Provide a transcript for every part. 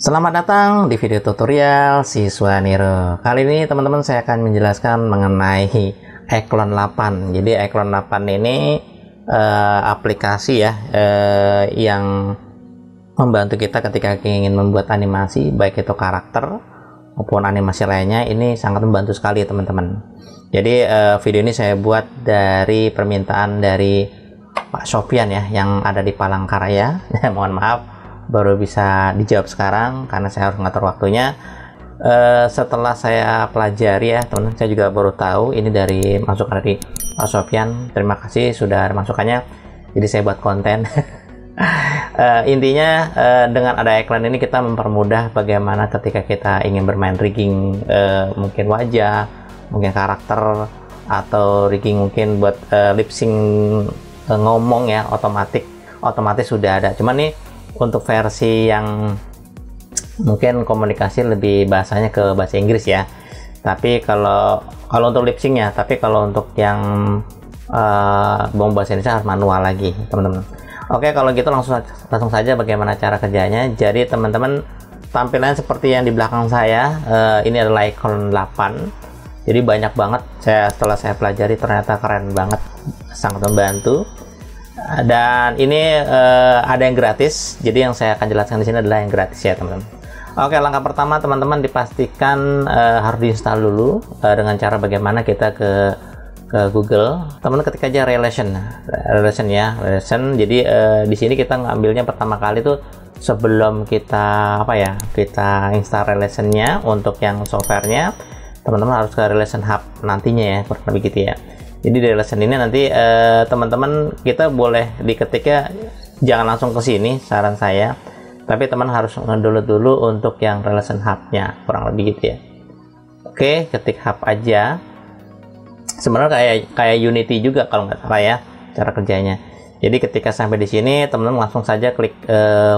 Selamat datang di video tutorial Siswa Niro. Kali ini teman-teman saya akan menjelaskan mengenai Eklon 8. Jadi Eklon 8 ini aplikasi ya yang membantu kita ketika ingin membuat animasi, baik itu karakter maupun animasi lainnya. Ini sangat membantu sekali teman-teman. Jadi video ini saya buat dari permintaan dari Pak Sofyan ya, yang ada di Palangkaraya. Mohon maaf baru bisa dijawab sekarang karena saya harus mengatur waktunya. Setelah saya pelajari ya teman-teman, saya juga baru tahu ini dari masukan dari Pak Sofyan. Terima kasih sudah ada masukannya, jadi saya buat konten. Intinya dengan ada Eklon ini kita mempermudah bagaimana ketika kita ingin bermain rigging, mungkin wajah, mungkin karakter, atau rigging mungkin buat lip sync ngomong ya, otomatis sudah ada. Cuman nih untuk versi yang mungkin komunikasi lebih bahasanya ke bahasa Inggris ya, tapi kalau untuk lip sync ya, tapi kalau untuk yang bahasa Indonesia harus manual lagi teman-teman. Oke, kalau gitu langsung saja bagaimana cara kerjanya. Jadi teman-teman, tampilannya seperti yang di belakang saya. Ini adalah Eklon 8. Jadi banyak banget, setelah saya pelajari ternyata keren banget, sangat membantu. Dan ini ada yang gratis, jadi yang saya akan jelaskan di sini adalah yang gratis ya teman-teman. Oke, langkah pertama teman-teman dipastikan harus diinstal dulu dengan cara bagaimana kita ke Google. Teman-teman ketik aja relation ya, relation. Jadi di sini kita ngambilnya pertama kali tuh sebelum kita kita install relationnya untuk yang softwarenya. Teman-teman harus ke relation hub nantinya ya, kurang lebih gitu ya. Jadi di relation ini nanti teman-teman kita boleh diketiknya, jangan langsung ke sini saran saya, tapi teman harus ngedownload dulu untuk yang relation hub-nya, kurang lebih gitu ya. Oke, ketik hub aja. Sebenarnya kayak Unity juga kalau nggak salah ya cara kerjanya. Jadi ketika sampai di sini teman-teman langsung saja klik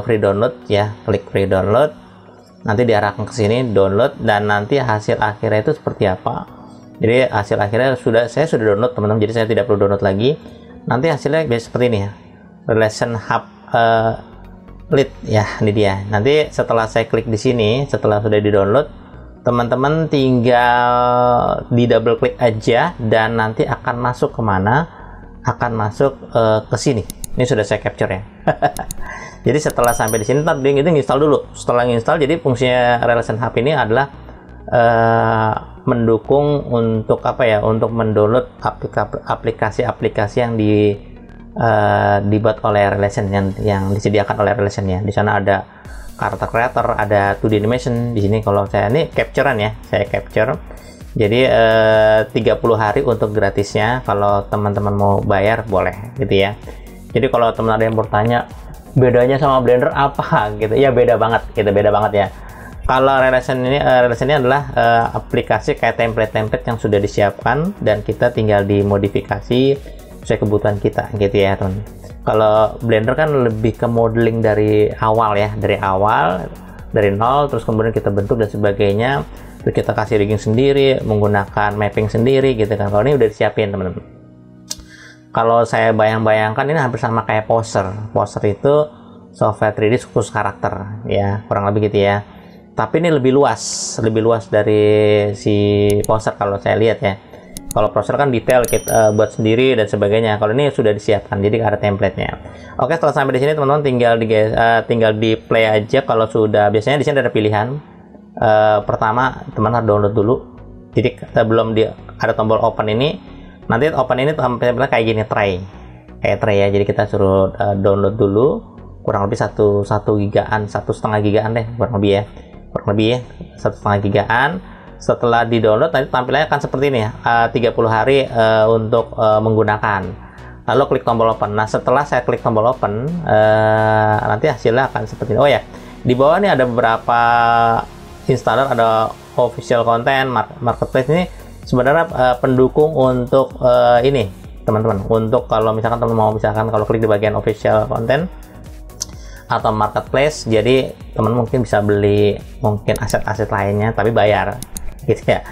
free download ya, klik free download. Nanti diarahkan ke sini download, dan nanti hasil akhirnya itu seperti apa. Jadi hasil akhirnya saya sudah download teman-teman, jadi saya tidak perlu download lagi. Nanti hasilnya biasa seperti ini ya, relation hub lead ya, ini dia. Nanti setelah saya klik di sini, setelah sudah di download, teman-teman tinggal di double klik aja dan nanti akan masuk kemana? Akan masuk ke sini. Ini sudah saya capture ya. Jadi setelah sampai di sini, ntar dia itu install dulu. Setelah install, jadi fungsinya relation hub ini adalah mendukung untuk untuk mendownload aplikasi-aplikasi yang dibuat oleh relation, yang disediakan oleh relation ya. Di sana ada karakter creator, ada 2D animation. Di sini kalau saya ini capturean ya, saya capture. Jadi 30 hari untuk gratisnya. Kalau teman-teman mau bayar boleh gitu ya. Jadi kalau teman ada yang bertanya bedanya sama Blender apa gitu ya, beda banget gitu, beda banget ya. Kalau relation ini adalah aplikasi kayak template-template yang sudah disiapkan dan kita tinggal dimodifikasi sesuai kebutuhan kita gitu ya teman. Kalau Blender kan lebih ke modeling dari awal ya, dari nol, terus kemudian kita bentuk dan sebagainya, terus kita kasih rigging sendiri, menggunakan mapping sendiri gitu kan. Kalau ini udah disiapin teman-teman. Kalau saya bayangkan ini hampir sama kayak Poser itu software 3D khusus karakter ya, kurang lebih gitu ya. Tapi ini lebih luas dari si Poser kalau saya lihat ya. Kalau Poser kan detail kita buat sendiri dan sebagainya. Kalau ini sudah disiapkan, jadi ada template-nya. Oke, setelah sampai di sini teman-teman tinggal di play aja. Kalau sudah, biasanya di sini ada pilihan. Pertama teman harus download dulu. Jadi sebelum ada tombol open ini, nanti open ini tampilnya kayak gini, try ya. Jadi kita suruh download dulu, kurang lebih 1 gigaan, 1,5 gigaan deh kurang lebih ya. 1,5 gigaan. Setelah di download nanti tampilannya akan seperti ini ya, 30 hari untuk menggunakan. Lalu klik tombol open. Nah setelah saya klik tombol open, nanti hasilnya akan seperti ini. Oh ya, di bawah ini ada beberapa installer, ada official content, marketplace. Ini sebenarnya pendukung untuk ini teman-teman. Untuk kalau misalkan teman mau, misalkan kalau klik di bagian official content atau marketplace, jadi teman mungkin bisa beli mungkin aset-aset lainnya tapi bayar gitu ya.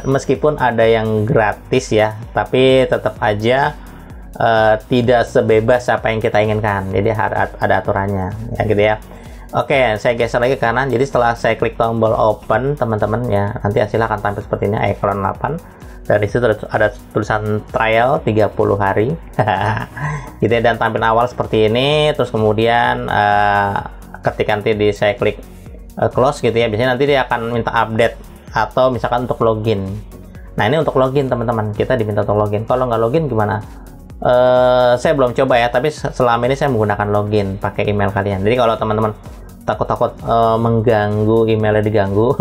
Meskipun ada yang gratis ya, tapi tetap aja tidak sebebas apa yang kita inginkan. Jadi ada aturannya ya gitu ya. Oke, saya geser lagi ke kanan. Jadi setelah saya klik tombol open, teman-teman ya, nanti hasilnya akan tampil seperti ini, icon 8. Dan disitu ada tulisan trial 30 hari. Gitu ya, dan tampilan awal seperti ini. Terus kemudian ketika nanti saya klik close gitu ya, biasanya nanti dia akan minta update atau misalkan untuk login. Nah, ini untuk login teman-teman, kita diminta untuk login. Kalau nggak login gimana? Saya belum coba ya, tapi selama ini saya menggunakan login pakai email kalian. Jadi kalau teman-teman takut-takut mengganggu, emailnya diganggu,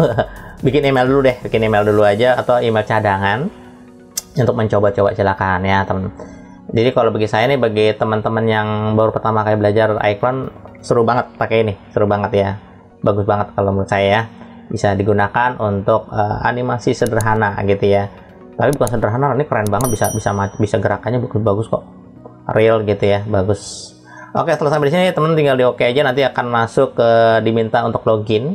bikin email dulu deh, bikin email dulu aja atau email cadangan untuk mencoba-coba, silakan ya teman. Jadi kalau bagi saya nih, bagi teman-teman yang baru pertama kali belajar Icon, seru banget pakai ini, seru banget ya, bagus banget kalau menurut saya ya. Bisa digunakan untuk animasi sederhana gitu ya. Tapi bukan sederhana, ini keren banget, bisa gerakannya bagus kok, real gitu ya, bagus. Oke, setelah sampai di sini teman tinggal di oke aja, nanti akan masuk ke diminta untuk login.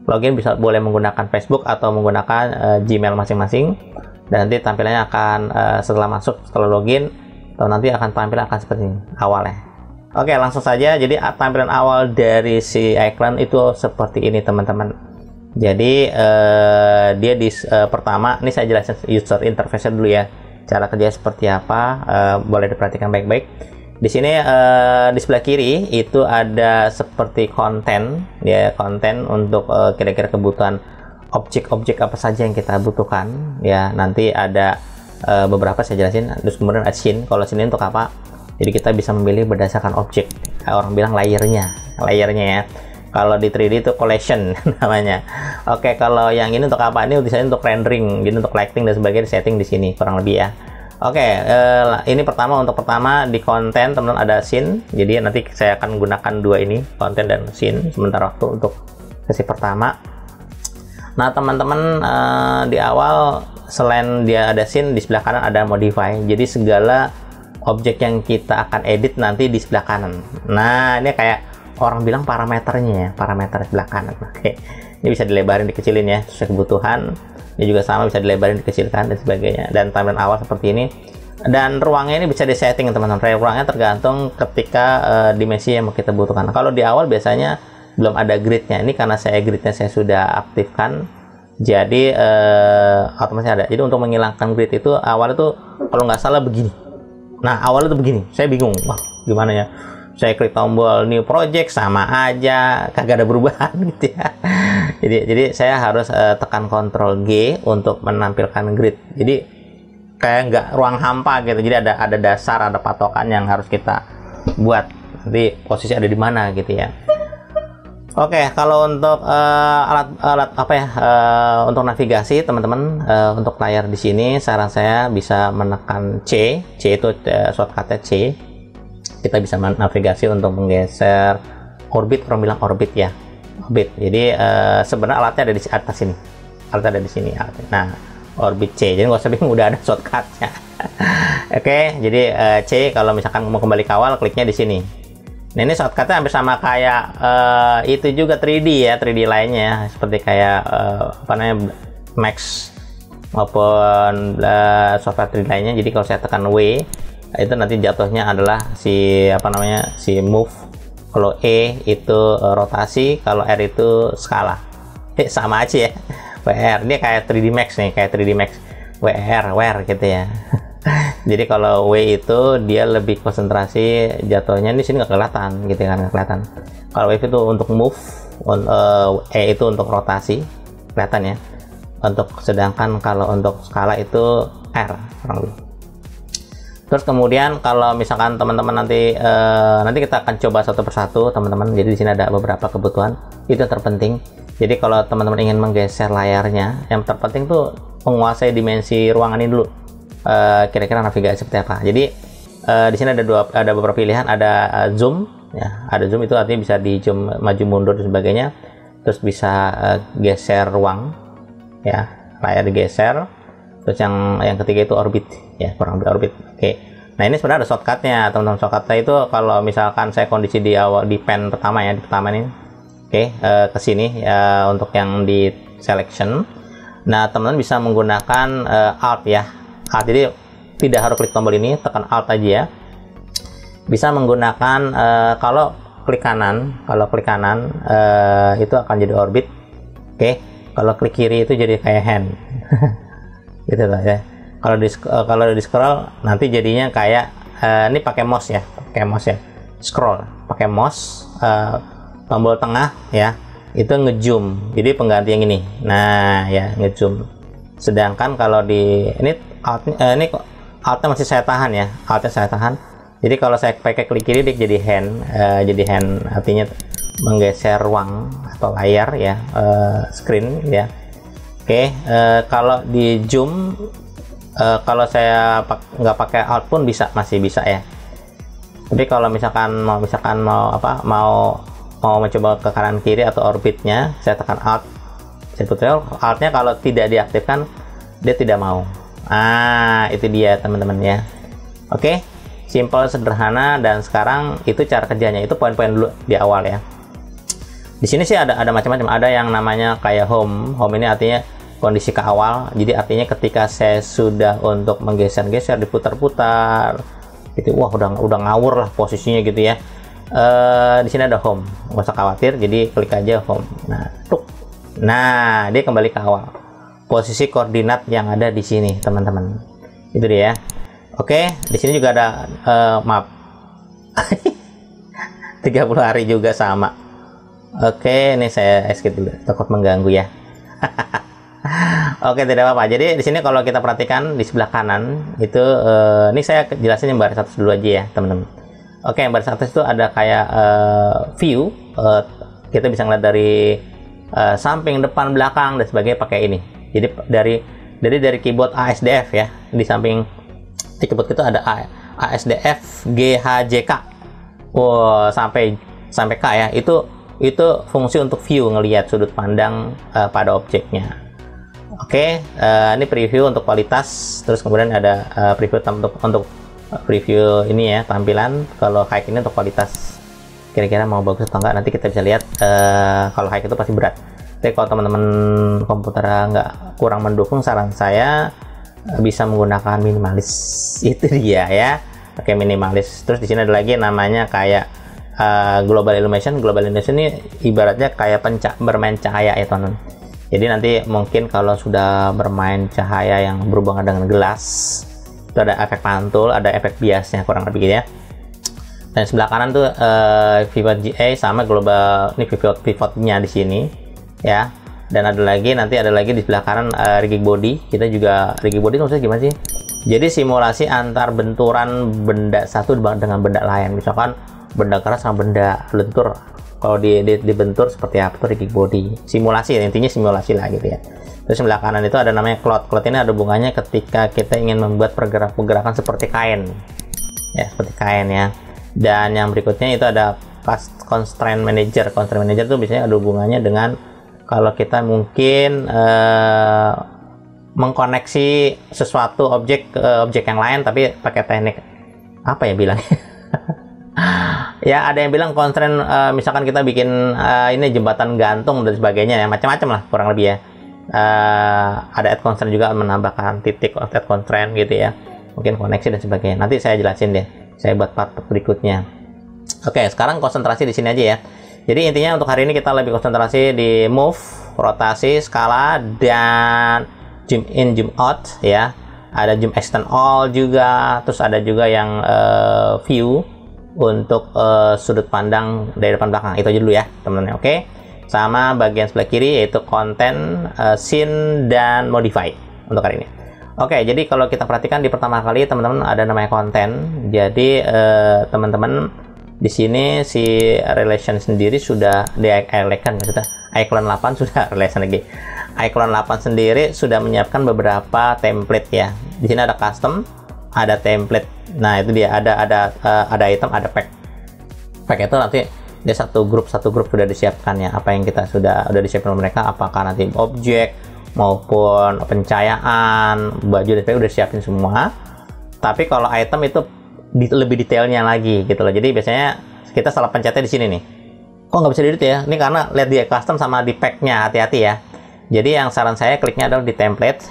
Login bisa boleh menggunakan Facebook atau menggunakan Gmail masing-masing. Dan nanti tampilannya akan setelah login, atau nanti akan tampil seperti ini awalnya. Oke, langsung saja. Jadi tampilan awal dari si Icon itu seperti ini teman-teman. Jadi dia pertama, ini saya jelasin user interface dulu ya, cara kerja seperti apa, boleh diperhatikan baik-baik. Di sini di sebelah kiri itu ada seperti konten ya, konten untuk kira-kira kebutuhan objek-objek apa saja yang kita butuhkan ya. Nanti ada beberapa saya jelasin. Terus kemudian ada scene. Kalau scene untuk apa? Jadi kita bisa memilih berdasarkan objek. Orang bilang layernya ya. Kalau di 3D itu collection namanya. Oke, kalau yang ini untuk apa? Ini misalnya untuk rendering, jadi untuk lighting dan sebagainya, setting di sini kurang lebih ya. Oke, ini untuk pertama di konten teman-teman ada scene. Jadi nanti saya akan gunakan dua ini, konten dan scene, sementara waktu untuk sesi pertama. Nah teman-teman, di awal selain dia ada scene, di sebelah kanan ada modify. Jadi segala objek yang kita akan edit nanti di sebelah kanan. Nah ini kayak orang bilang parameternya ya, parameter sebelah kanan. Oke, ini bisa dilebarin, dikecilin ya sesuai kebutuhan. Ini juga sama, bisa dilebarin, dikecilkan dan sebagainya. Dan tampilan awal seperti ini. Dan ruangnya ini bisa disetting teman-teman. Ruangnya tergantung ketika dimensi yang mau kita butuhkan. Kalau di awal biasanya belum ada gridnya. Ini karena gridnya saya sudah aktifkan, jadi otomatis ada. Jadi untuk menghilangkan grid itu awal itu kalau nggak salah begini. Nah awalnya itu begini, saya bingung, wah gimana ya. Saya klik tombol new project sama aja, kagak ada perubahan gitu ya. Jadi saya harus tekan Ctrl G untuk menampilkan grid. Jadi kayak nggak ruang hampa gitu. Jadi ada dasar, ada patokan yang harus kita buat. Nanti posisi ada di mana gitu ya. Oke, kalau untuk alat apa ya, untuk navigasi teman-teman, untuk layar di sini saran saya bisa menekan C itu shortcutnya C. Kita bisa navigasi untuk menggeser orbit, orang bilang orbit ya, orbit. Jadi sebenarnya alatnya ada di atas sini, alatnya ada di sini. Nah, orbit C. Jadi nggak usah bingung, udah ada shortcutnya. Oke, jadi C kalau misalkan mau kembali ke awal, kliknya di sini. Nah ini shortcutnya hampir sama kayak itu juga 3D ya, 3D lainnya seperti kayak apa namanya, Max maupun software 3D lainnya. Jadi kalau saya tekan W itu nanti jatuhnya adalah si apa namanya, si move. Kalau E itu rotasi, kalau R itu skala. Sama aja ya. WR ini kayak 3D Max nih, kayak 3D Max WR gitu ya. Jadi kalau W itu dia lebih konsentrasi jatuhnya, di sini nggak kelihatan gitu kan, nggak kelihatan. Kalau W itu untuk move, E itu untuk rotasi, kelihatan ya. Sedangkan kalau untuk skala itu R kurang lebih. Terus kemudian kalau misalkan teman-teman nanti kita akan coba satu persatu teman-teman. Jadi di sini ada beberapa kebutuhan itu yang terpenting. Jadi kalau teman-teman ingin menggeser layarnya, yang terpenting tuh menguasai dimensi ruangan ini dulu. Kira-kira navigasi seperti apa. Jadi di sini ada beberapa pilihan, ada zoom ya, ada zoom itu artinya bisa di zoom maju mundur dan sebagainya. Terus bisa geser ruang ya, layar digeser. Terus yang ketiga itu orbit ya, kurang lebih orbit. Oke. Nah ini sebenarnya ada shortcutnya teman-teman. Shortcutnya itu kalau misalkan saya kondisi di awal di pen pertama ya, di pertama ini. Oke, ke sini ya, untuk yang di selection. Nah teman-teman bisa menggunakan alt ya. Alt, jadi tidak harus klik tombol ini, tekan alt aja ya. Bisa menggunakan kalau klik kanan, itu akan jadi orbit. Oke, kalau klik kiri itu jadi kayak hand. Gitu lah ya. Kalau di scroll nanti jadinya kayak ini pakai mouse ya, scroll pakai mouse, tombol tengah ya itu ngezoom, jadi pengganti yang ini. Nah ya, ngezoom. Sedangkan kalau di ini altnya masih saya tahan ya, jadi kalau saya pakai klik kiri dia jadi hand, artinya menggeser ruang atau layar ya, screen ya. Oke, kalau di zoom, kalau saya nggak pakai alt pun masih bisa ya. Tapi kalau misalkan mau mencoba ke kanan kiri atau orbitnya, saya tekan alt. Sebetulnya altnya kalau tidak diaktifkan dia tidak mau. Itu dia teman-teman ya. Oke, simple, sederhana, dan sekarang itu cara kerjanya. Itu poin-poin dulu di awal ya. Di sini sih ada macam-macam. Ada yang namanya kayak home ini artinya kondisi ke awal. Jadi artinya ketika saya sudah untuk menggeser-geser, diputar-putar gitu, wah udah ngawur lah posisinya gitu ya. Di sini ada home, nggak usah khawatir, jadi klik aja home. Nah, dia kembali ke awal. Posisi koordinat yang ada di sini, teman-teman. Itu dia. Oke, di sini juga ada map. 30 hari juga sama. Oke, ini saya skip dulu, takut mengganggu ya. Oke, tidak apa-apa. Jadi di sini kalau kita perhatikan di sebelah kanan itu, ini saya jelasin yang baris atas dulu aja ya, teman-teman. Oke, yang baris atas itu ada kayak view. Kita bisa ngeliat dari samping, depan, belakang, dan sebagainya pakai ini. Jadi dari keyboard ASDF ya, di samping di keyboard itu ada ASDF GHJK. Wow, sampai K ya. Itu fungsi untuk view, ngelihat sudut pandang pada objeknya. Oke, ini preview untuk kualitas, terus kemudian ada preview untuk preview ini ya, tampilan. Kalau high ini untuk kualitas, kira-kira mau bagus atau enggak, nanti kita bisa lihat. Kalau high itu pasti berat. Tapi kalau teman-teman komputer nggak kurang mendukung, saran saya bisa menggunakan minimalis. Itu dia ya. Oke, minimalis. Terus di sini ada lagi namanya kayak global illumination. Global illumination ini ibaratnya kayak bermain cahaya ya teman-teman. Jadi nanti mungkin kalau sudah bermain cahaya yang berhubungan dengan gelas, itu ada efek pantul, ada efek biasnya kurang lebih gitu ya. Dan sebelah kanan tuh pivot GA sama global, ini pivotnya di sini ya. Dan nanti ada lagi di sebelah kanan rigging body. Kita juga rigging body maksudnya gimana sih? Jadi simulasi antar benturan benda satu dengan benda lain. Misalkan benda keras sama benda lentur, kalau dibentur seperti apa tuh rigging body. Simulasi, intinya simulasi lah gitu ya. Terus sebelah kanan itu ada namanya cloud. Cloud ini ada hubungannya ketika kita ingin membuat pergerakan seperti kain ya, seperti kain ya. Dan yang berikutnya itu ada constraint manager. Constraint manager itu biasanya ada hubungannya dengan kalau kita mungkin mengkoneksi sesuatu objek ke objek yang lain, tapi pakai teknik apa ya bilangnya? Ya, ada yang bilang constraint, misalkan kita bikin ini jembatan gantung dan sebagainya ya, macam-macam lah kurang lebih ya. Ada add constraint juga, menambahkan titik add constraint gitu ya, mungkin koneksi dan sebagainya. Nanti saya jelasin deh, saya buat part berikutnya. Oke, sekarang konsentrasi di sini aja ya. Jadi intinya untuk hari ini kita lebih konsentrasi di move, rotasi, skala, dan zoom in, zoom out ya. Ada zoom extend all juga, terus ada juga yang view untuk sudut pandang dari depan belakang. Itu aja dulu ya teman-teman. Oke, sama bagian sebelah kiri yaitu content, scene, dan modify untuk hari ini. Oke, jadi kalau kita perhatikan di pertama kali teman-teman ada namanya konten. Jadi teman-teman di sini si relation sendiri sudah di-icon, maksudnya icon 8 sudah relation lagi. Icon 8 sendiri sudah menyiapkan beberapa template ya. Di sini ada custom, ada template. Nah, itu dia, ada item, ada pack. Pack itu nanti dia satu grup sudah disiapkan ya. Apa yang kita sudah disiapkan oleh mereka, apakah nanti objek maupun pencahayaan, baju dan sebagainya udah disiapin semua. Tapi kalau item itu lebih detailnya lagi gitu loh. Jadi biasanya kita salah pencetnya di sini nih. Kok nggak bisa di-edit ya? Ini karena lihat di custom sama di pack-nya, hati-hati ya. Jadi yang saran saya kliknya adalah di template,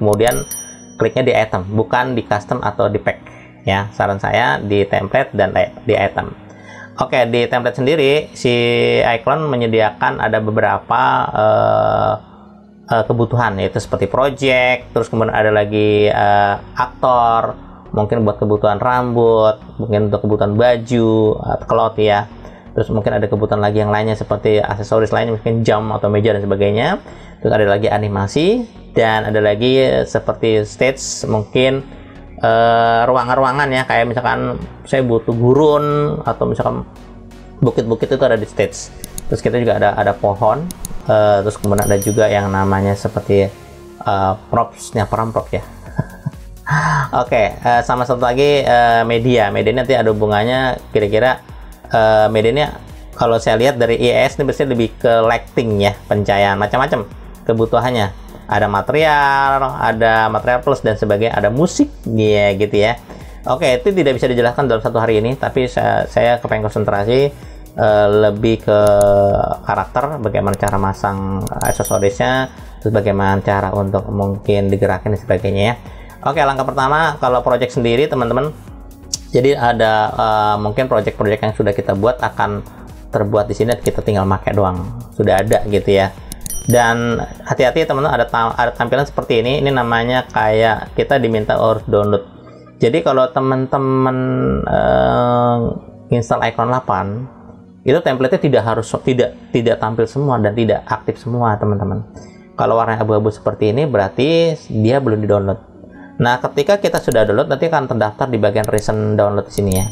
kemudian kliknya di item, bukan di custom atau di pack ya. Saran saya di template dan di item. Oke, di template sendiri si iClone menyediakan ada beberapa kebutuhan, yaitu seperti project, terus kemudian ada lagi aktor, mungkin buat kebutuhan rambut, mungkin untuk kebutuhan baju atau cloth ya. Terus mungkin ada kebutuhan lagi yang lainnya seperti aksesoris lainnya, mungkin jam atau meja dan sebagainya. Terus ada lagi animasi, dan ada lagi seperti stage, mungkin ruangan-ruangan ya, kayak misalkan saya butuh gurun atau misalkan bukit-bukit itu ada di stage. Terus kita juga ada pohon, terus kemudian ada juga yang namanya seperti propsnya perampok ya. Oke, sama satu lagi media nanti ada hubungannya, kira-kira medianya kalau saya lihat dari IES ini biasanya lebih ke lighting ya, pencahayaan, macam-macam kebutuhannya. Ada material plus dan sebagainya, ada musik ya gitu ya. Oke, itu tidak bisa dijelaskan dalam satu hari ini, tapi saya kepengen konsentrasi lebih ke karakter, bagaimana cara masang aksesorisnya, terus bagaimana cara untuk mungkin digerakin dan sebagainya ya. Oke, langkah pertama kalau project sendiri teman-teman, jadi ada mungkin project-project yang sudah kita buat akan terbuat di sini, kita tinggal pakai doang, sudah ada gitu ya. Dan hati-hati teman-teman, ada tampilan seperti ini namanya kayak kita diminta harus download. Jadi kalau teman-teman install iClone 8 itu template-nya tidak tampil semua dan tidak aktif semua teman-teman. Kalau warna abu-abu seperti ini berarti dia belum di-download. Nah, ketika kita sudah download nanti akan terdaftar di bagian recent download di sini ya.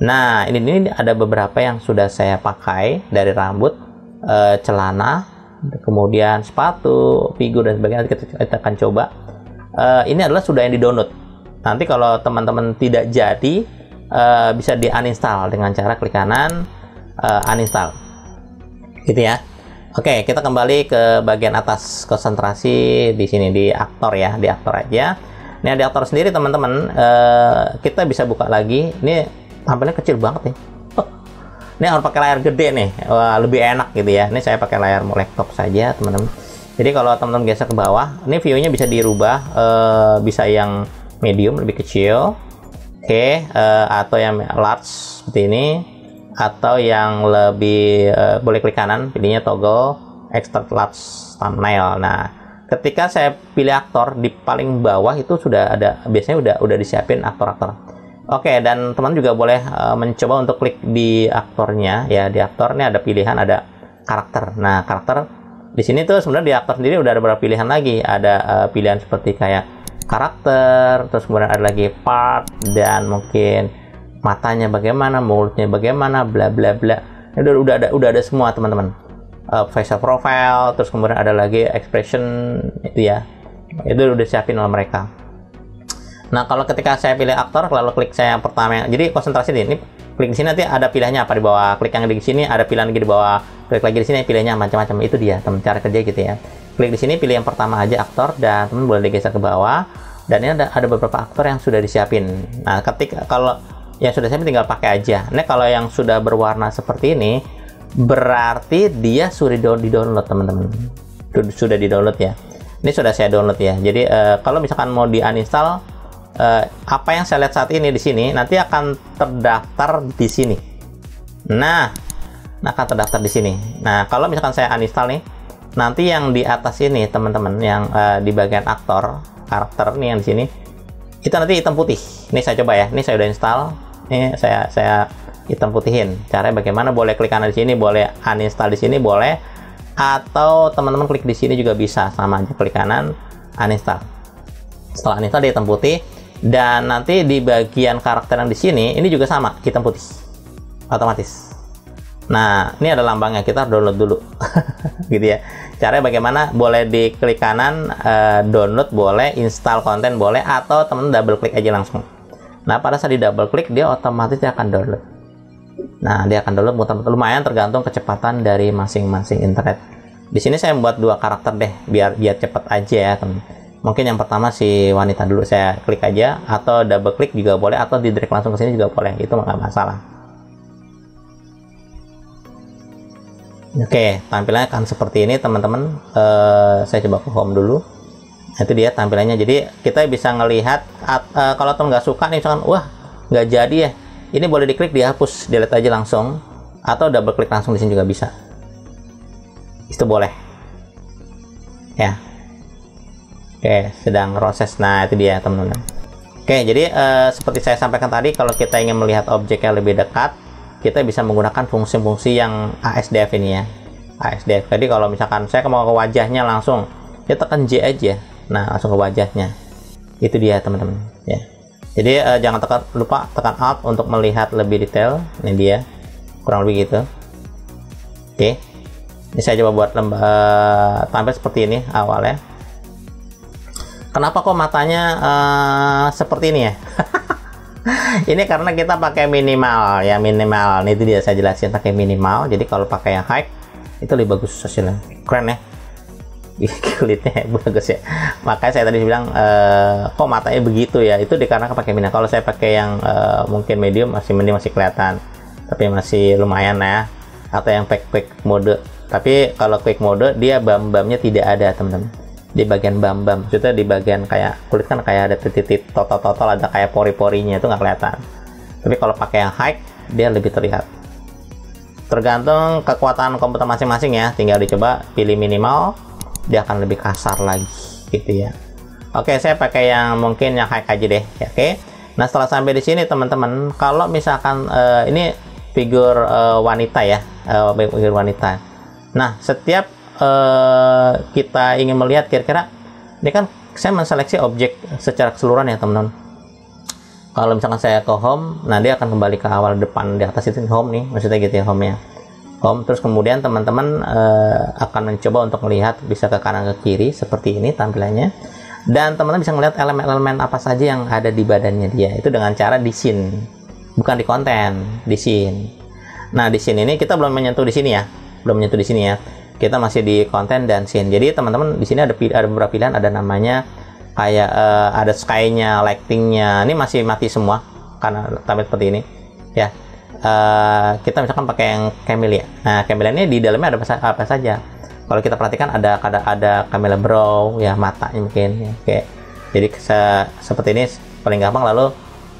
Nah, ini ada beberapa yang sudah saya pakai, dari rambut, celana, kemudian sepatu, figur dan sebagainya. Kita akan coba. Ini adalah sudah yang di-download. Nanti kalau teman-teman tidak jadi, bisa di-uninstall dengan cara klik kanan, uninstall. Gitu ya. Oke, kita kembali ke bagian atas, konsentrasi di sini di aktor ya, di aktor aja. Ini di aktor sendiri teman-teman, kita bisa buka lagi. Ini tampilnya kecil banget nih. Ini harus pakai layar gede nih, lebih enak gitu ya. Ini saya pakai layar laptop saja teman-teman. Jadi kalau teman-teman geser ke bawah, ini view-nya bisa dirubah, bisa yang medium lebih kecil, atau yang large seperti ini, atau yang lebih boleh klik kanan, pilihnya toggle extract large thumbnail. Nah, ketika saya pilih aktor di paling bawah itu sudah ada, biasanya udah disiapin aktor-aktor. Oke, dan teman juga boleh mencoba untuk klik di aktornya ya. Di aktor ini ada pilihan, ada karakter. Nah, karakter di sini tuh sebenarnya di aktor sendiri udah ada beberapa pilihan lagi. Ada pilihan seperti kayak karakter, terus kemudian ada lagi part, dan mungkin matanya bagaimana, mulutnya bagaimana, bla bla bla. Ini udah ada semua teman-teman. Facial profile, terus kemudian ada lagi expression itu ya. Itu udah siapin oleh mereka. Nah, kalau ketika saya pilih aktor, lalu klik saya yang pertama, jadi konsentrasi di ini, klik di sini nanti ada pilihannya apa di bawah, klik yang di sini ada pilihan lagi di bawah, klik lagi di sini pilihannya macam-macam. Itu dia teman cara kerja gitu ya. Klik di sini pilih yang pertama aja aktor, dan teman boleh digeser ke bawah, dan ini ada beberapa aktor yang sudah disiapin. Nah, ketika kalau yang sudah siapin tinggal pakai aja. Nah, kalau yang sudah berwarna seperti ini berarti dia sudah di-download teman-teman. Sudah di-download ya. Ini sudah saya download ya. Jadi kalau misalkan mau di-uninstall, apa yang saya lihat saat ini di sini nanti akan terdaftar di sini. Nah, akan terdaftar di sini. Nah, kalau misalkan saya uninstall nih, nanti yang di atas ini teman-teman, yang di bagian aktor, karakter nih yang di sini, itu nanti hitam putih. Ini saya coba ya. Ini saya udah install. Ini saya hitam putihin. Caranya bagaimana? Boleh klik kanan di sini, boleh uninstall di sini, boleh, atau teman-teman klik di sini juga bisa, sama aja, klik kanan, uninstall. Setelah uninstall dia hitam putih. Dan nanti di bagian karakter yang di sini ini juga sama, hitam putih otomatis. Nah, ini ada lambangnya, kita download dulu. Gitu ya. Caranya bagaimana? Boleh diklik kanan, download boleh, install konten boleh, atau teman double klik aja langsung. Nah, pada saat di double klik dia otomatis akan download. Nah, dia akan download muter-muter, lumayan tergantung kecepatan dari masing-masing internet. Di sini saya membuat dua karakter deh, biar cepat aja ya teman. Mungkin yang pertama si wanita dulu, saya klik aja, atau double klik juga boleh, atau di drag langsung ke sini juga boleh, itu nggak masalah. Oke, tampilannya akan seperti ini teman-teman. Saya coba ke home dulu. Itu dia tampilannya. Jadi kita bisa ngelihat kalau teman nggak suka nih, misalkan wah nggak jadi ya, ini boleh diklik dihapus, delete aja langsung, atau double klik langsung di sini juga bisa. Itu boleh. Ya. Oke, sedang proses. Nah, itu dia teman-teman. Oke, jadi seperti saya sampaikan tadi, kalau kita ingin melihat objek yang lebih dekat, kita bisa menggunakan fungsi-fungsi yang ASDF ini ya. ASDF. Jadi kalau misalkan saya mau ke wajahnya langsung, ya tekan J aja. Nah, langsung ke wajahnya. Itu dia teman-teman. Ya. Jadi jangan lupa tekan Alt untuk melihat lebih detail. Ini dia, kurang lebih gitu. Oke, ini saya coba buat tampil seperti ini awalnya. Kenapa kok matanya seperti ini ya? Ini karena kita pakai minimal ya, minimal. Ini itu dia, saya jelasin pakai minimal. Jadi kalau pakai yang high itu lebih bagus hasilnya, keren ya. Kulitnya bagus ya, makanya saya tadi bilang kok matanya begitu ya, itu dikarenakan pakai minimal. Kalau saya pakai yang mungkin medium masih kelihatan, tapi masih lumayan ya. Atau yang quick mode, tapi kalau quick mode dia bam-bamnya tidak ada teman-teman, di bagian bam-bam, maksudnya di bagian kayak kulit kan kayak ada titik-titik totol-totol, ada kayak pori-porinya itu nggak kelihatan. Tapi kalau pakai yang high dia lebih terlihat. Tergantung kekuatan komputer masing-masing ya, tinggal dicoba pilih minimal, dia akan lebih kasar lagi gitu ya. Oke, saya pakai yang mungkin yang high aja deh ya. Oke, nah setelah sampai di sini teman-teman, kalau misalkan ini figur wanita ya, figur wanita. Nah, setiap kita ingin melihat kira-kira ini kan saya menseleksi objek secara keseluruhan ya teman-teman. Kalau misalkan saya ke home, nah dia akan kembali ke awal depan di atas itu home nih, maksudnya gitu ya, home-nya. Home, terus kemudian teman-teman akan mencoba untuk melihat bisa ke kanan ke kiri seperti ini tampilannya, dan teman-teman bisa melihat elemen-elemen apa saja yang ada di badannya dia, itu dengan cara di scene, bukan di konten, di scene. Nah di scene ini kita belum menyentuh di sini ya, belum menyentuh di sini ya, kita masih di konten dan scene. Jadi teman-teman di sini ada beberapa pilihan, ada namanya kayak ada sky-nya, lighting-nya, ini masih mati semua karena tampil seperti ini ya. Kita misalkan pakai yang Camellia. Nah, Camellia ini di dalamnya ada apa saja. Kalau kita perhatikan ada Camellia brow ya, matanya mungkin ya. Oke. Jadi seperti ini paling gampang. Lalu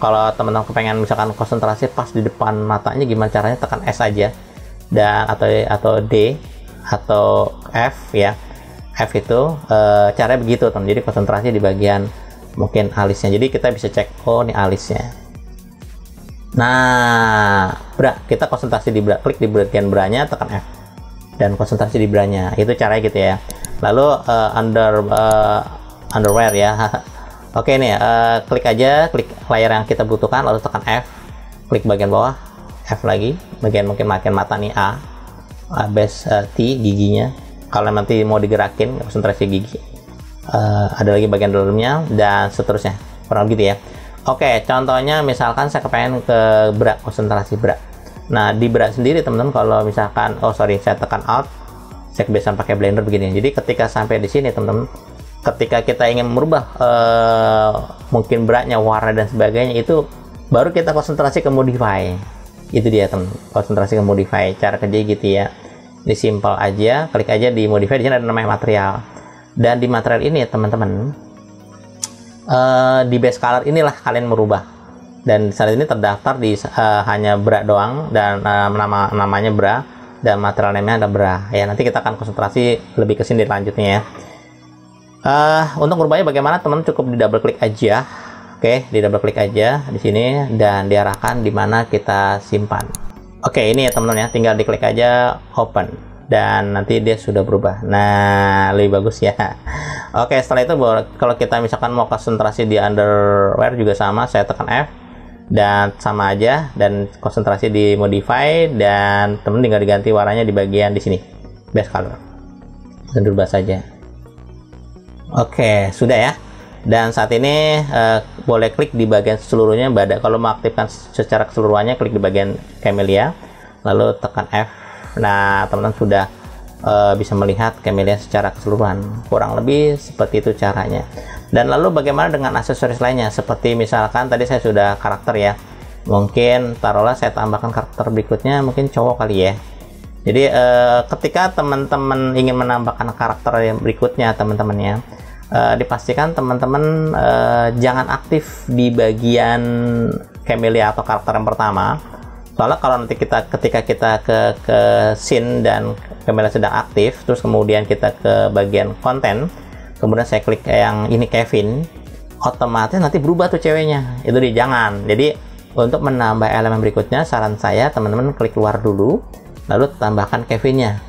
kalau teman-teman kepengen misalkan konsentrasi pas di depan matanya, gimana caranya? Tekan S aja, dan atau D atau F ya. F itu caranya begitu teman. Jadi konsentrasi di bagian mungkin alisnya. Jadi kita bisa cek, oh ini alisnya. Nah, bra, kita konsentrasi di bra, klik di bagian branya, tekan F dan konsentrasi di branya. Itu caranya gitu ya. Lalu underwear ya. Oke nih, klik aja, klik layar yang kita butuhkan, lalu tekan F, klik bagian bawah, F lagi, bagian mungkin mata nih A, base T giginya. Kalau nanti mau digerakin konsentrasi gigi, ada lagi bagian dalamnya dan seterusnya, kurang gitu ya. Oke, contohnya misalkan saya kepengen ke bra, konsentrasi bra. Nah di bra sendiri teman-teman, kalau misalkan saya tekan Alt, saya kebiasaan pakai Blender begini. Jadi ketika sampai di sini teman-teman, ketika kita ingin merubah mungkin bra-nya, warna dan sebagainya, itu baru kita konsentrasi ke modify. Itu dia teman, konsentrasi ke modify. Cara kerja gitu ya. Ini simple aja, klik aja di modify. Di sini ada namanya material, dan di material ini ya teman-teman, di base color inilah kalian merubah, dan saat ini terdaftar di hanya bra doang, dan namanya bra, dan material name-nya ada bra ya. Nanti kita akan konsentrasi lebih ke sini selanjutnya ya. Untuk merubahnya bagaimana teman, cukup di double klik aja. Oke, di double klik aja di sini dan diarahkan di mana kita simpan. Oke, ini ya teman-teman ya, tinggal diklik aja open dan nanti dia sudah berubah. Nah, lebih bagus ya. Oke, setelah itu kalau kita misalkan mau konsentrasi di underwear juga sama, saya tekan F dan sama aja, dan konsentrasi di modify, dan temen tinggal diganti warnanya di bagian di sini, base color, dan berubah saja. Oke, sudah ya. Dan saat ini boleh klik di bagian seluruhnya. Kalau mau aktifkan secara keseluruhannya, klik di bagian Camellia, lalu tekan F. Nah, teman-teman sudah bisa melihat Camellia secara keseluruhan. Kurang lebih seperti itu caranya. Dan lalu bagaimana dengan aksesoris lainnya? Seperti misalkan tadi saya sudah karakter ya. Mungkin taruhlah saya tambahkan karakter berikutnya, mungkin cowok kali ya. Jadi ketika teman-teman ingin menambahkan karakter yang berikutnya teman-teman ya, dipastikan teman-teman jangan aktif di bagian Camellia atau karakter yang pertama. Soalnya kalau nanti ketika kita ke scene dan Camellia sedang aktif, terus kemudian kita ke bagian konten, kemudian saya klik yang ini Kevin, otomatis nanti berubah tuh ceweknya. Itu jangan. Jadi untuk menambah elemen berikutnya, saran saya teman-teman klik keluar dulu, lalu tambahkan Kevinnya.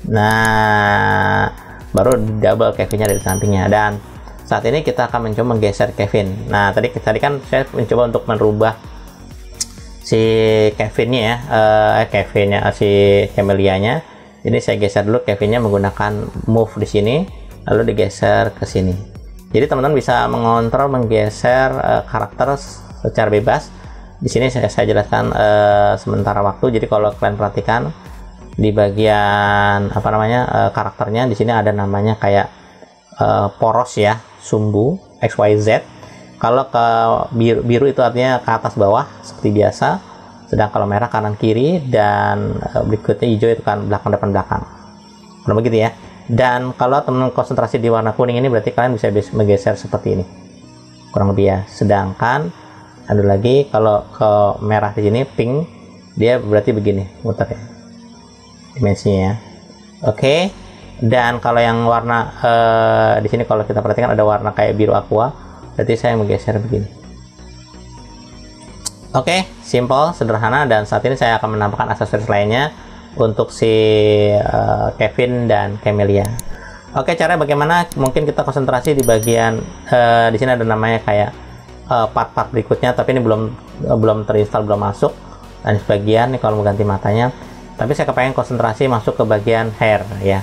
Nah, baru double Kevinnya dari sampingnya. Dan saat ini kita akan mencoba menggeser Kevin. Nah, tadi kan saya mencoba untuk merubah si Kevinnya ya, si Camellia-nya. Jadi saya geser dulu Kevinnya menggunakan move di sini, lalu digeser ke sini. Jadi teman-teman bisa mengontrol menggeser karakter secara bebas. Di sini saya jelaskan sementara waktu. Jadi kalau kalian perhatikan di bagian apa namanya karakternya, di sini ada namanya kayak poros ya, sumbu XYZ. Kalau ke biru itu artinya ke atas bawah seperti biasa, sedang kalau merah kanan kiri, dan berikutnya hijau itu kan belakang depan belakang. Kalau begitu ya. Dan kalau teman konsentrasi di warna kuning ini berarti kalian bisa menggeser seperti ini, kurang lebih ya. Sedangkan ada lagi kalau ke merah di sini pink, dia berarti begini muter ya dimensinya ya. Oke. Dan kalau yang warna di sini kalau kita perhatikan ada warna kayak biru aqua, berarti saya menggeser begini. Oke, simple, sederhana, dan saat ini saya akan menambahkan aksesoris lainnya untuk si Kevin dan Camellia. Oke, caranya bagaimana? Mungkin kita konsentrasi di bagian di sini ada namanya kayak part-part berikutnya, tapi ini belum terinstall, belum masuk. Dan sebagian nih kalau mau ganti matanya, tapi saya kepengen konsentrasi masuk ke bagian hair ya.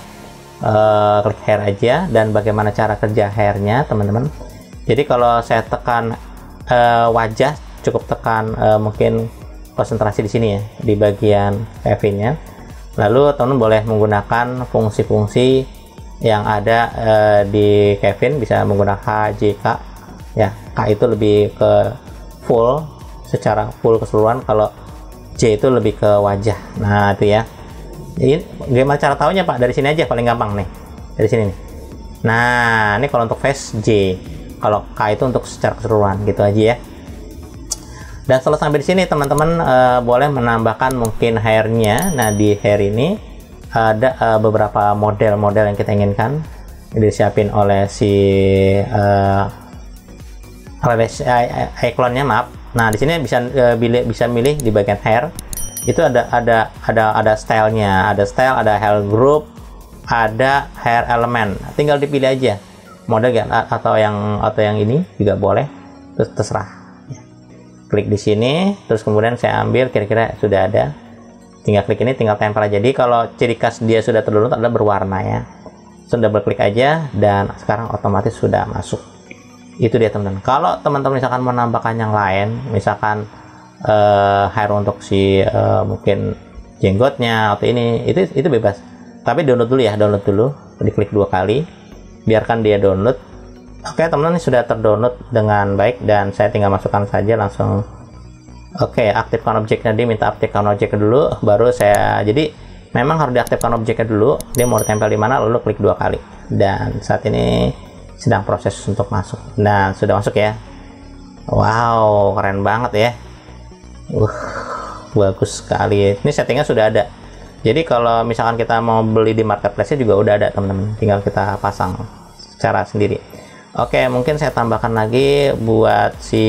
Klik hair aja, dan bagaimana cara kerja hairnya teman-teman. Jadi kalau saya tekan wajah, cukup tekan mungkin konsentrasi di sini ya, di bagian Kevinnya. Lalu teman-teman boleh menggunakan fungsi-fungsi yang ada di Kevin, bisa menggunakan H, J, K ya. K itu lebih ke full, secara full keseluruhan. Kalau J itu lebih ke wajah. Nah itu ya. Jadi gimana cara tahunya Pak? Dari sini aja paling gampang nih, dari sini nih. Nah ini kalau untuk face J, kalau K itu untuk secara keseluruhan, gitu aja ya. Dan setelah sampai di sini teman-teman boleh menambahkan mungkin hairnya. Nah di hair ini ada beberapa model-model yang kita inginkan, disiapin oleh si ikonnya, maaf. Nah di sini bisa milih di bagian hair itu ada stylenya, ada style, ada hair group, ada hair element. Tinggal dipilih aja model atau yang ini juga boleh, terus terserah ya. Klik di sini, terus kemudian saya ambil kira-kira sudah ada, tinggal klik ini, tinggal tempel aja. Jadi kalau ciri khas dia sudah terdownload adalah berwarna ya. Sudah berklik aja dan sekarang otomatis sudah masuk. Itu dia teman-teman. Kalau teman-teman misalkan menambahkan yang lain, misalkan hair untuk si mungkin jenggotnya atau ini, itu bebas. Tapi download dulu ya, download dulu, diklik 2 kali, biarkan dia download. Oke teman-teman, sudah terdownload dengan baik, dan saya tinggal masukkan saja langsung. Oke, aktifkan objeknya, dia minta aktifkan objeknya dulu, baru saya, jadi memang harus diaktifkan objeknya dulu, dia mau ditempel di mana, lalu klik 2 kali. Dan saat ini sedang proses untuk masuk, dan sudah masuk ya. Wow, keren banget ya. Bagus sekali. Ini settingnya sudah ada. Jadi kalau misalkan kita mau beli di marketplace juga udah ada teman-teman, tinggal kita pasang secara sendiri. Oke, mungkin saya tambahkan lagi buat si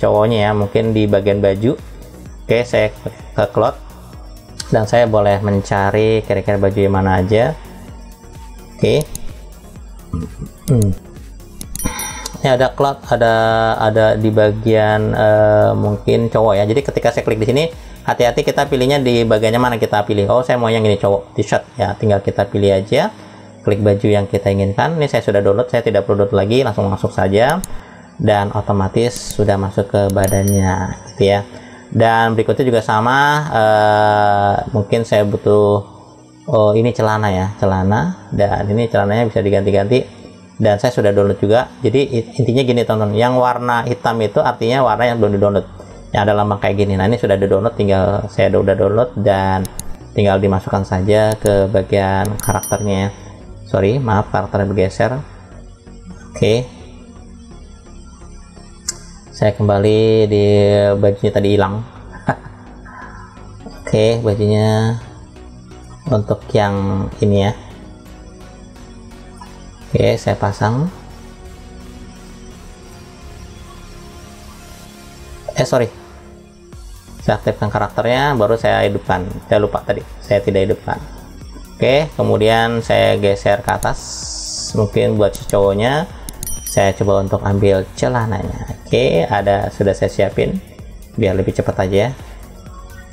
cowoknya ya, mungkin di bagian baju. Oke, saya ke cloth dan saya boleh mencari kira-kira baju yang mana aja. Oke. Ini ada cloth, ada di bagian mungkin cowok ya. Jadi ketika saya klik di sini, hati-hati kita pilihnya di bagiannya mana kita pilih. Oh, saya mau yang ini cowok, t-shirt ya. Tinggal kita pilih aja, klik baju yang kita inginkan. Ini saya sudah download, saya tidak perlu download lagi, langsung masuk saja dan otomatis sudah masuk ke badannya gitu ya. Dan berikutnya juga sama, mungkin saya butuh, oh ini celana ya, celana, dan ini celananya bisa diganti-ganti. Dan saya sudah download juga. Jadi intinya gini teman-teman, yang warna hitam itu artinya warna yang belum di-download, yang ada lambang kayak gini. Nah ini sudah di-download, tinggal saya udah download dan tinggal dimasukkan saja ke bagian karakternya. Sorry, maaf, karakternya bergeser. Oke. Saya kembali di bajunya tadi hilang. Oke, bajunya untuk yang ini ya. Oke, saya pasang. Sorry, saya aktifkan karakternya, baru saya hidupkan. Saya lupa tadi, saya tidak hidupkan. Oke, kemudian saya geser ke atas. Mungkin buat si cowoknya, saya coba untuk ambil celananya. Oke, sudah saya siapin biar lebih cepat aja.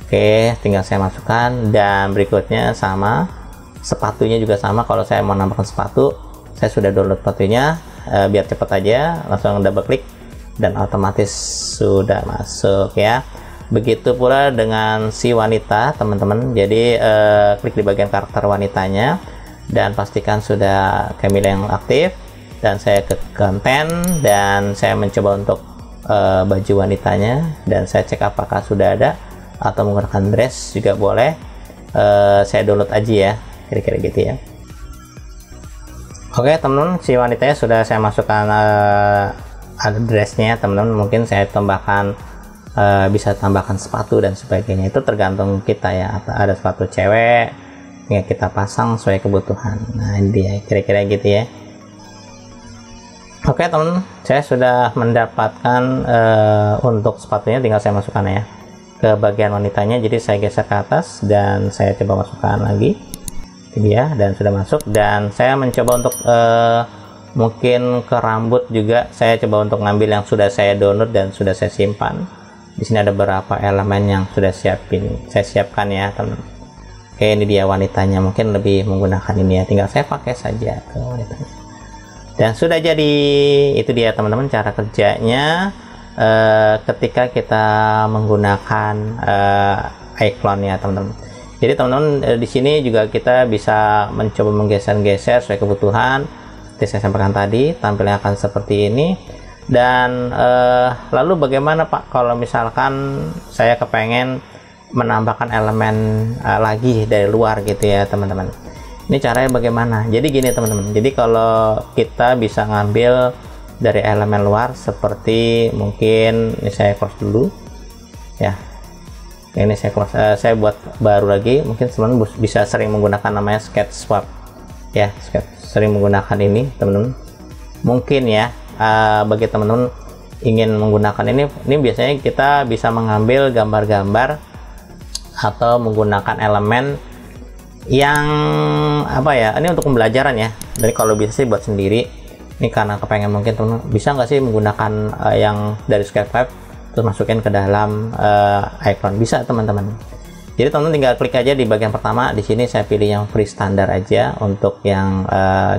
Oke, tinggal saya masukkan, dan berikutnya sama, sepatunya juga sama. Kalau saya mau nambahkan sepatu, saya sudah download sepatunya. Biar cepat aja, langsung double klik dan otomatis sudah masuk ya. Begitu pula dengan si wanita, teman-teman. Jadi klik di bagian karakter wanitanya dan pastikan sudah Camilla yang aktif, dan saya ke konten dan saya mencoba untuk baju wanitanya, dan saya cek apakah sudah ada atau menggunakan dress juga boleh. Saya download aja ya, kira-kira gitu ya. Oke teman-teman, si wanitanya sudah saya masukkan ada dressnya, teman-teman. Mungkin saya tambahkan bisa tambahkan sepatu dan sebagainya, itu tergantung kita ya. Ada sepatu cewek ya, kita pasang sesuai kebutuhan. Nah ini dia, kira-kira gitu ya. Oke teman-teman, saya sudah mendapatkan untuk sepatunya, tinggal saya masukkan ya ke bagian wanitanya. Jadi saya geser ke atas dan saya coba masukkan lagi, itu dia, dan sudah masuk. Dan saya mencoba untuk mungkin ke rambut juga, saya coba untuk ngambil yang sudah saya download dan sudah saya simpan. Di sini ada beberapa elemen yang sudah saya siapkan ya teman. Oke, ini dia wanitanya, mungkin lebih menggunakan ini ya, tinggal saya pakai saja ke wanitanya. Dan sudah jadi, itu dia teman-teman cara kerjanya ketika kita menggunakan iClone ya teman-teman. Jadi teman-teman di sini juga kita bisa mencoba menggeser-geser sesuai kebutuhan. Seperti saya sampaikan tadi, tampilnya akan seperti ini. Dan lalu bagaimana Pak kalau misalkan saya kepengen menambahkan elemen lagi dari luar gitu ya teman-teman. Ini caranya bagaimana? Jadi gini teman-teman, jadi kalau kita bisa ngambil dari elemen luar seperti mungkin ini saya close dulu ya. Ini saya close, saya buat baru lagi. Mungkin teman-teman bisa sering menggunakan namanya sketch swap ya, sering menggunakan ini teman-teman. Mungkin ya bagi teman-teman ingin menggunakan ini biasanya kita bisa mengambil gambar-gambar atau menggunakan elemen yang apa ya, ini untuk pembelajaran ya. Jadi kalau bisa sih buat sendiri. Ini karena kepengen, mungkin teman bisa nggak sih menggunakan yang dari Sketchfab terus masukin ke dalam iClone, bisa teman-teman. Jadi teman-teman tinggal klik aja di bagian pertama. Di sini saya pilih yang free standar aja untuk yang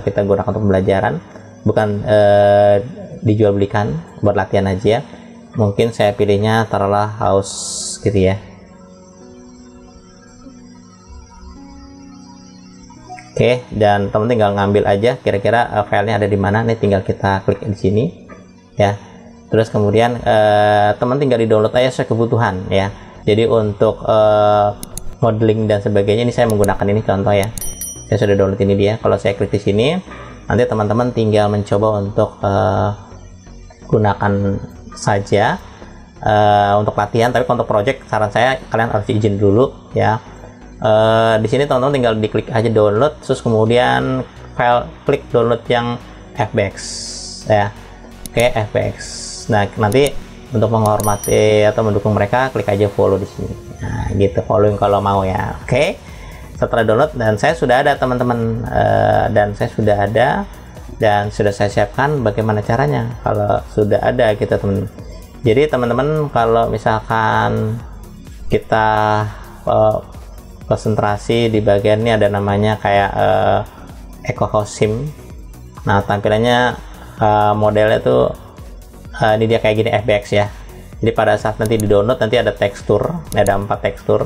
kita gunakan untuk pembelajaran, bukan dijual belikan, buat latihan aja. Mungkin saya pilihnya taruhlah house gitu ya. Oke, dan teman tinggal ngambil aja kira-kira filenya ada di mana. Nih tinggal kita klik di sini ya. Terus kemudian teman tinggal di download aja sesuai kebutuhan ya. Jadi untuk modeling dan sebagainya ini saya menggunakan ini contoh ya. Saya sudah download ini dia. Kalau saya klik di sini, nanti teman-teman tinggal mencoba untuk gunakan saja untuk latihan. Tapi untuk project saran saya kalian harus izin dulu ya. Di sini teman-teman tinggal diklik aja download, terus kemudian file klik download yang FBX ya. Oke, FBX. Nah nanti untuk menghormati atau mendukung mereka, klik aja follow di sini. Nah gitu, following kalau mau ya. Oke, setelah download dan saya sudah ada teman-teman, dan sudah saya siapkan bagaimana caranya kalau sudah ada gitu teman. Jadi teman-teman kalau misalkan kita konsentrasi di bagian ini ada namanya kayak Eco House Sim. Nah tampilannya modelnya tuh ini dia kayak gini, FBX ya. Jadi pada saat nanti di download nanti ada tekstur, ada 4 tekstur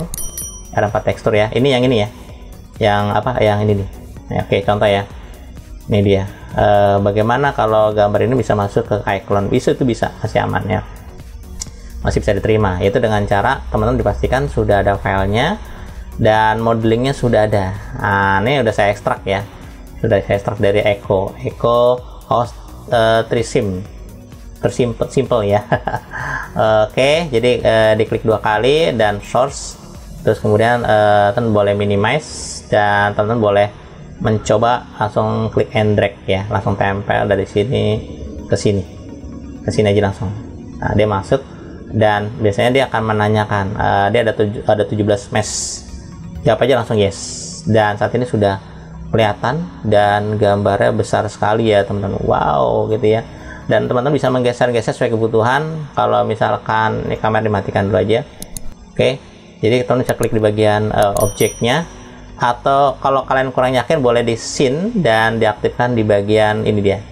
ya. Ini yang ini ya, yang apa, yang ini nih. Nah, oke contoh ya, ini dia. Bagaimana kalau gambar ini bisa masuk ke iClone? Bisa, itu bisa, masih aman ya, masih bisa diterima. Itu dengan cara teman-teman dipastikan sudah ada filenya dan modelingnya sudah ada. Nah ini udah saya ekstrak ya, sudah saya ekstrak dari Eco House 3 Sim. simple ya. Oke, jadi diklik 2 kali dan source, terus kemudian teman boleh minimize, dan teman boleh mencoba langsung klik and drag ya, langsung tempel dari sini ke sini aja langsung. Nah, dia masuk dan biasanya dia akan menanyakan, dia ada 17 mesh, jawab aja langsung yes, dan saat ini sudah kelihatan dan gambarnya besar sekali ya teman-teman. Wow gitu ya, dan teman-teman bisa menggeser-geser sesuai kebutuhan. Kalau misalkan ini kamera dimatikan dulu aja. Oke, jadi teman bisa klik di bagian objeknya, atau kalau kalian kurang yakin boleh di scene dan diaktifkan di bagian ini dia,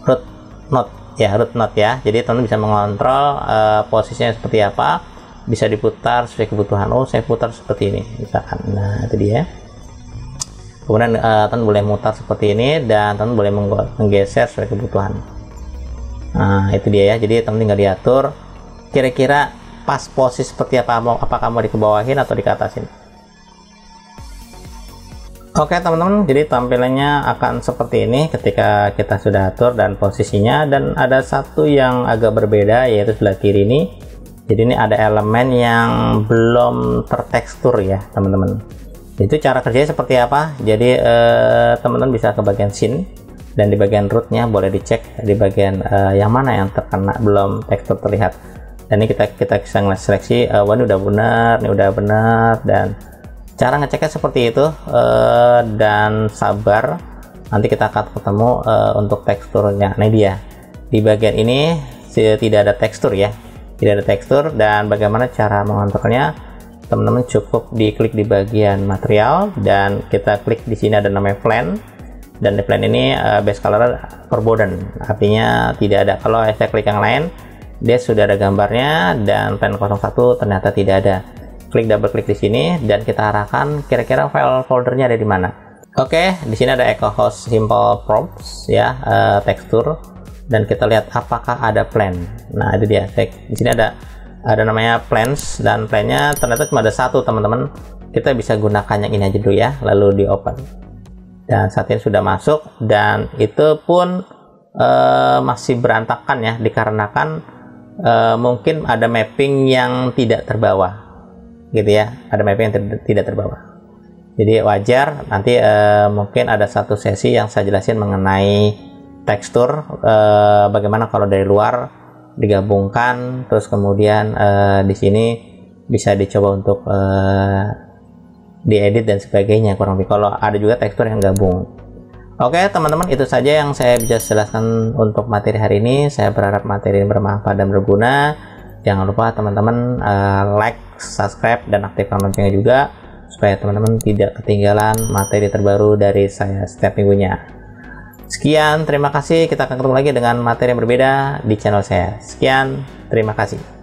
root node ya. Jadi teman bisa mengontrol posisinya seperti apa, bisa diputar sesuai kebutuhan. Oh, saya putar seperti ini misalkan. Nah, itu dia. Kemudian teman boleh mutar seperti ini, dan teman boleh menggeser sesuai kebutuhan. Nah, itu dia ya. Jadi teman tinggal diatur kira-kira pas posisi seperti apa, apakah mau dikebawahin atau dikatasin. Oke teman-teman, jadi tampilannya akan seperti ini ketika kita sudah atur dan posisinya. Dan ada satu yang agak berbeda, yaitu sebelah kiri ini. Jadi ini ada elemen yang belum tertekstur ya teman-teman. Itu cara kerjanya seperti apa? Jadi teman-teman bisa ke bagian scene, dan di bagian rootnya boleh dicek di bagian yang mana yang terkena belum tekstur terlihat. Dan ini kita bisa seleksi, wah ini udah benar, ini udah benar. Dan cara ngeceknya seperti itu, dan sabar, nanti kita akan ketemu untuk teksturnya. Nah dia di bagian ini tidak ada tekstur ya, tidak ada tekstur. Dan bagaimana cara mengontrolnya? Teman-teman cukup diklik di bagian material, dan kita klik di sini ada namanya plan, dan di plan ini base color forbidden, artinya tidak ada. Kalau saya klik yang lain, dia sudah ada gambarnya, dan plan 01 ternyata tidak ada. Klik double klik di sini, dan kita arahkan kira-kira file foldernya ada di mana. Oke, di sini ada echo host simple props ya, tekstur, dan kita lihat apakah ada plan. Nah itu dia, di sini ada namanya plans, dan plannya ternyata cuma ada satu teman-teman. Kita bisa gunakan yang ini aja dulu ya, lalu di open, dan saat ini sudah masuk. Dan itu pun masih berantakan ya, dikarenakan mungkin ada mapping yang tidak terbawa gitu ya, ada mapping yang tidak terbawa. Jadi wajar, nanti mungkin ada satu sesi yang saya jelasin mengenai tekstur, bagaimana kalau dari luar digabungkan, terus kemudian di sini bisa dicoba untuk diedit dan sebagainya, kurang lebih kalau ada juga tekstur yang gabung. Oke teman-teman, itu saja yang saya bisa jelaskan untuk materi hari ini. Saya berharap materi ini bermanfaat dan berguna. Jangan lupa teman-teman like, subscribe, dan aktifkan loncengnya juga, supaya teman-teman tidak ketinggalan materi terbaru dari saya setiap minggunya. Sekian, terima kasih. Kita akan ketemu lagi dengan materi yang berbeda di channel saya. Sekian, terima kasih.